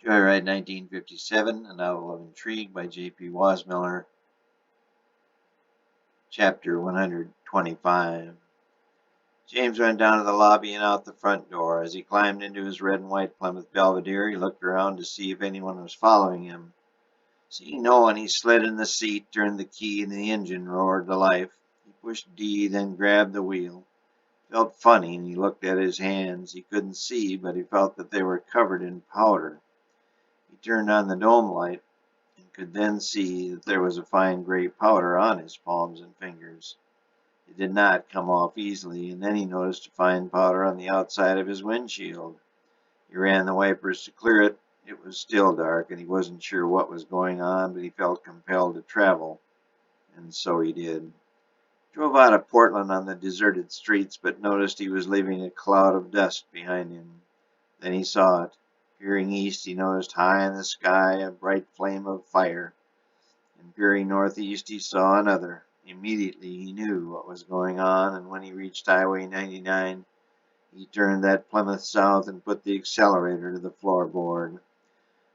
Joyride 1957, a novel of intrigue by J.P. Wasmiller, chapter 125. James went down to the lobby and out the front door. As he climbed into his red and white Plymouth Belvedere, he looked around to see if anyone was following him. Seeing no one, he slid in the seat, turned the key, and the engine roared to life. He pushed D, then grabbed the wheel. It felt funny, and he looked at his hands. He couldn't see, but he felt that they were covered in powder. He turned on the dome light and could then see that there was a fine gray powder on his palms and fingers. It did not come off easily, and then he noticed a fine powder on the outside of his windshield. He ran the wipers to clear it. It was still dark, and he wasn't sure what was going on, but he felt compelled to travel, and so he did. He drove out of Portland on the deserted streets, but noticed he was leaving a cloud of dust behind him. Then he saw it. Peering east, he noticed high in the sky a bright flame of fire, and peering northeast, he saw another. Immediately, he knew what was going on, and when he reached Highway 99, he turned that Plymouth south and put the accelerator to the floorboard.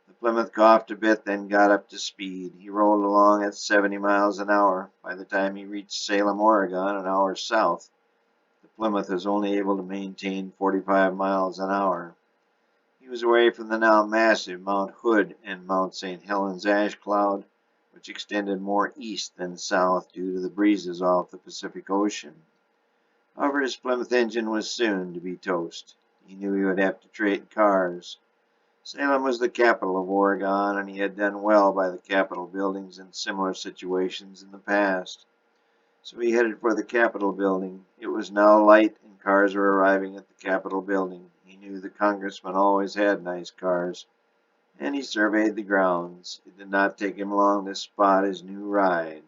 The Plymouth coughed a bit, then got up to speed. He rolled along at 70 miles an hour. By the time he reached Salem, Oregon, an hour south, the Plymouth was only able to maintain 45 miles an hour. He was away from the now massive Mount Hood and Mount St. Helens ash cloud, which extended more east than south due to the breezes off the Pacific Ocean. However, his Plymouth engine was soon to be toast. He knew he would have to trade cars. Salem was the capital of Oregon, and he had done well by the Capitol buildings in similar situations in the past. So he headed for the Capitol building. It was now light, and cars were arriving at the Capitol building. He knew the congressman always had nice cars, and he surveyed the grounds. It did not take him long to spot his new ride.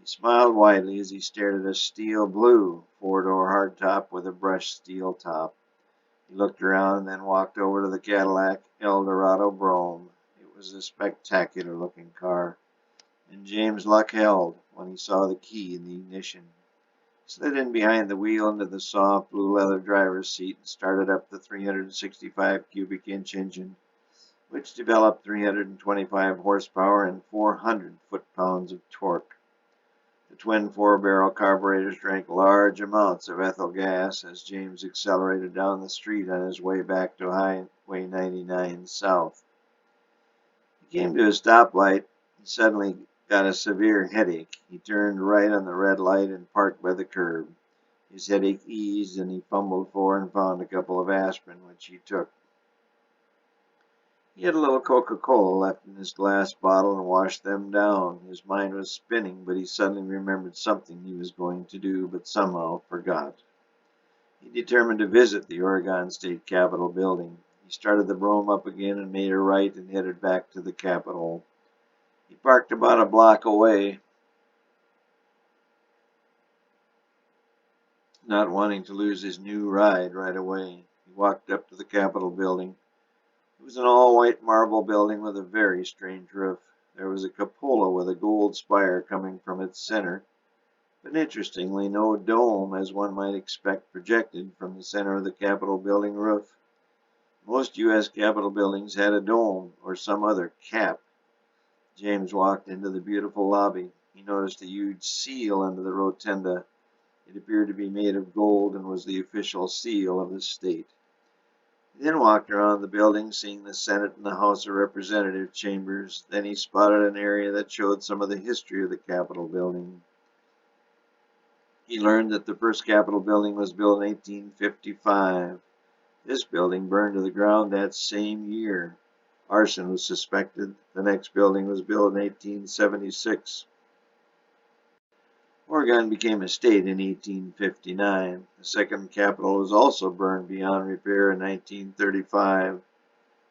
He smiled widely as he stared at a steel blue four-door hardtop with a brushed steel top. He looked around and then walked over to the Cadillac Eldorado Brougham. It was a spectacular-looking car, and James' luck held when he saw the key in the ignition. He slid in behind the wheel into the soft blue leather driver's seat and started up the 365 cubic inch engine, which developed 325 horsepower and 400 foot-pounds of torque. The twin four-barrel carburetors drank large amounts of ethyl gas as James accelerated down the street on his way back to Highway 99 south. He came to a stoplight. He suddenly got a severe headache. He turned right on the red light and parked by the curb. His headache eased, and he fumbled for and found a couple of aspirin, which he took. He had a little Coca-Cola left in his glass bottle and washed them down. His mind was spinning, but he suddenly remembered something he was going to do, but somehow forgot. He determined to visit the Oregon State Capitol building. He started the brougham up again and made a right and headed back to the Capitol. He parked about a block away, not wanting to lose his new ride right away. He walked up to the Capitol building. It was an all-white marble building with a very strange roof. There was a cupola with a gold spire coming from its center, but interestingly no dome as one might expect projected from the center of the Capitol building roof. Most U.S. Capitol buildings had a dome or some other cap. James walked into the beautiful lobby. He noticed a huge seal under the rotunda. It appeared to be made of gold and was the official seal of the state. He then walked around the building, seeing the Senate and the House of Representatives chambers. Then he spotted an area that showed some of the history of the Capitol building. He learned that the first Capitol building was built in 1855. This building burned to the ground that same year. Arson was suspected. The next building was built in 1876. Oregon became a state in 1859. The second Capitol was also burned beyond repair in 1935.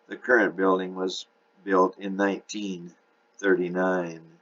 The current building was built in 1939.